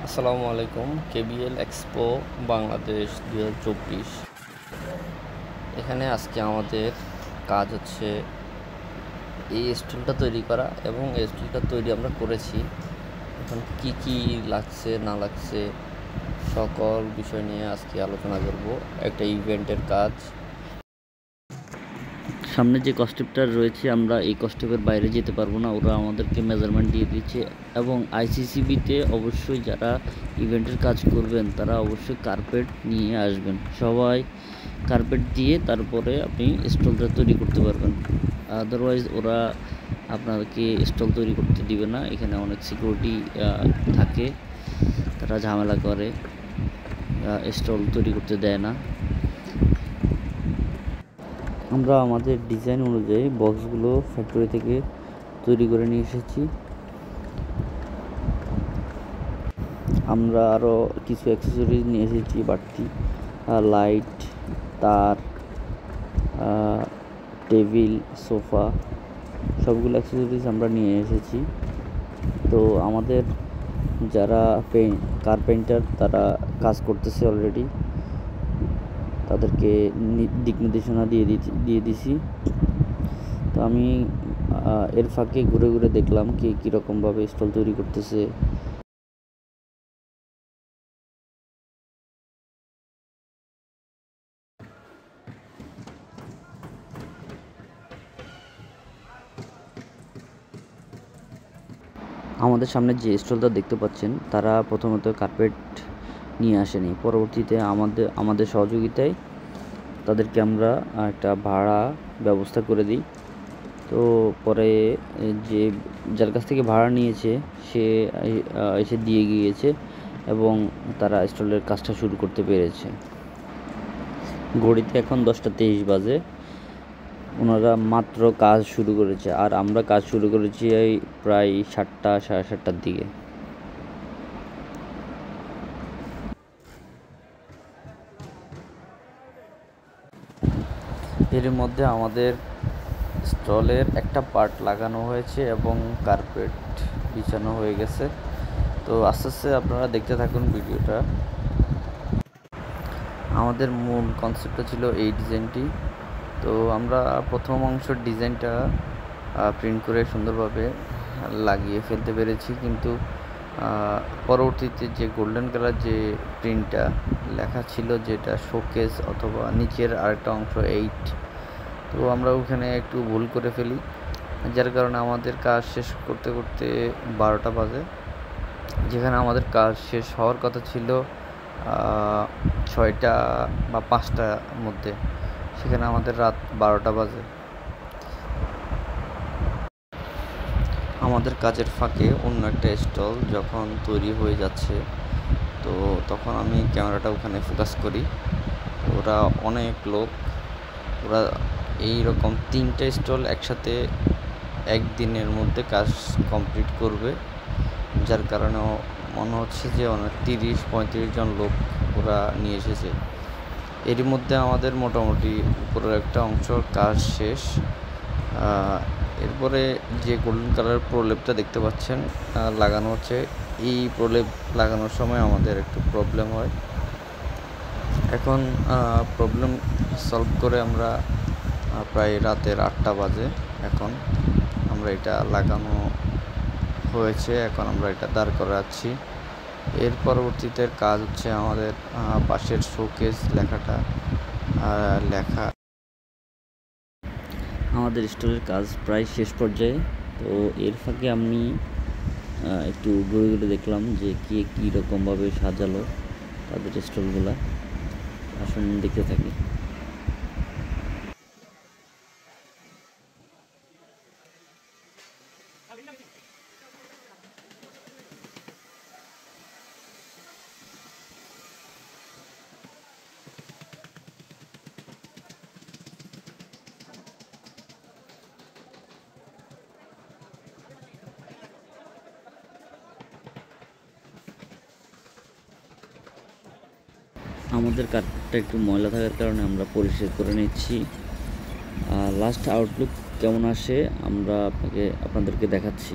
আসসালামু আলাইকুম। KBL expo Bangladesh 2024 এখানে আজকে আমাদের কাজ হচ্ছে এই স্টুলটা তৈরি করা, এবং এই স্টুলটা তৈরি আমরা করেছি। এখন কি কি লাগছে না লাগছে সকল বিষয় নিয়ে আজকে আলোচনা করব। একটা ইভেন্টের কাজ, সামনে যে কস্টিউমটা রয়েছে আমরা এই কস্টিউমের বাইরে যেতে পারবো না, ওরা আমাদেরকে মেজারমেন্ট দিয়ে দিচ্ছে। এবং আইসিসিবিতে অবশ্যই যারা ইভেন্টের কাজ করবেন তারা অবশ্যই কার্পেট নিয়ে আসবেন। সবাই কার্পেট দিয়ে তারপরে আপনি স্টলটা তৈরি করতে পারবেন, আদারওয়াইজ ওরা আপনাকে স্টল তৈরি করতে দিবে না। এখানে অনেক সিকিউরিটি থাকে, তারা ঝামেলা করে, স্টল তৈরি করতে দেয় না। আমরা আমাদের ডিজাইন অনুযায়ী বক্সগুলো ফ্যাক্টরি থেকে তৈরি করে নিয়ে এসেছি। আমরা আরও কিছু অ্যাক্সেসরিজ নিয়ে এসেছি, বাড়তি লাইট, তার, টেবিল, সোফা, সবগুলো অ্যাক্সেসরিজ আমরা নিয়ে এসেছি। তো আমাদের যারা কার্পেন্টার তারা কাজ করতেছে অলরেডি, তাদেরকে দিক নির্দেশনা দিয়ে দিছি। তো আমি এর ফাঁকে ঘুরে ঘুরে দেখলাম কে কীরকমভাবে স্টল তৈরি করতেছে। আমাদের সামনে যে স্টলটা দেখতে পাচ্ছেন তারা প্রথমত কার্পেট নিয়ে আসেনি, পরবর্তীতে আমাদের সহযোগিতায় তাদেরকে আমরা একটা ভাড়া ব্যবস্থা করে দিই। তো পরে যার কাছ থেকে ভাড়া নিয়েছে সে এসে দিয়ে গিয়েছে এবং তারা স্টলের কাজটা শুরু করতে পেরেছে। ঘড়িতে এখন 10:23 বাজে, ওনারা মাত্র কাজ শুরু করেছে, আর আমরা কাজ শুরু করেছি এই প্রায় 7টা সাড়ে 7টার দিকে। এর মধ্যে আমাদের স্টলের একটা পার্ট লাগানো হয়েছে এবং কার্পেট বিছানো হয়ে গেছে। তো আস্তে আস্তে আপনারা দেখতে থাকুন ভিডিওটা। আমাদের মূল কনসেপ্টটা ছিল এই ডিজাইনটি। তো আমরা প্রথম অংশের ডিজাইনটা প্রিন্ট করে সুন্দরভাবে লাগিয়ে ফেলতে পেরেছি, কিন্তু পরবর্তীতে যে গোল্ডেন কালার যে প্রিন্টটা লেখা ছিল, যেটা শোকেস অথবা নিচের আরেকটা অংশ 8, তো আমরা ওখানে একটু ভুল করে ফেলি, যার কারণে আমাদের কাজ শেষ করতে করতে 12টা বাজে। যেখানে আমাদের কাজ শেষ হওয়ার কথা ছিল 6টা বা 5টার মধ্যে, সেখানে আমাদের রাত 12টা বাজে। আমাদের কাজের ফাঁকে অন্য একটা স্টল যখন তৈরি হয়ে যাচ্ছে, তো তখন আমি ক্যামেরাটা ওখানে ফোকাস করি। ওরা অনেক লোক, ওরা এইরকম 3টে স্টল একসাথে একদিনের মধ্যে কাজ কমপ্লিট করবে, যার কারণে মনে হচ্ছে যে অনেক 30-35 জন লোক ওরা নিয়ে এসেছে। এরই মধ্যে আমাদের মোটামুটি উপরের একটা অংশ কাজ শেষ। এরপরে যে গোল্ডেন কালার প্রলেপটা দেখতে পাচ্ছেন লাগানো হচ্ছে, এই প্রলেপ লাগানোর সময় আমাদের একটু প্রবলেম হয়। এখন প্রবলেম সলভ করে আমরা প্রায় রাতের 8টা বাজে, এখন আমরা এটা লাগানো হয়েছে, এখন আমরা এটা দাঁড় করাচ্ছি। এর পরবর্তীতে কাজ হচ্ছে আমাদের পাশের শোকেস লেখা। আমাদের স্টলের কাজ প্রায় শেষ পর্যায়ে। তো এর ফাঁকে আমি একটু ঘুরে ঘুরে দেখলাম যে কে কীরকমভাবে সাজালো তাদের স্টলগুলা। আসুন দেখতে থাকি। আমাদের কার্পেটটা একটু ময়লা থাকার কারণে আমরা পরিষ্কার করে নিচ্ছি। লাস্ট আউটলুক কেমন আসে আমরা আপনাদেরকে দেখাচ্ছি।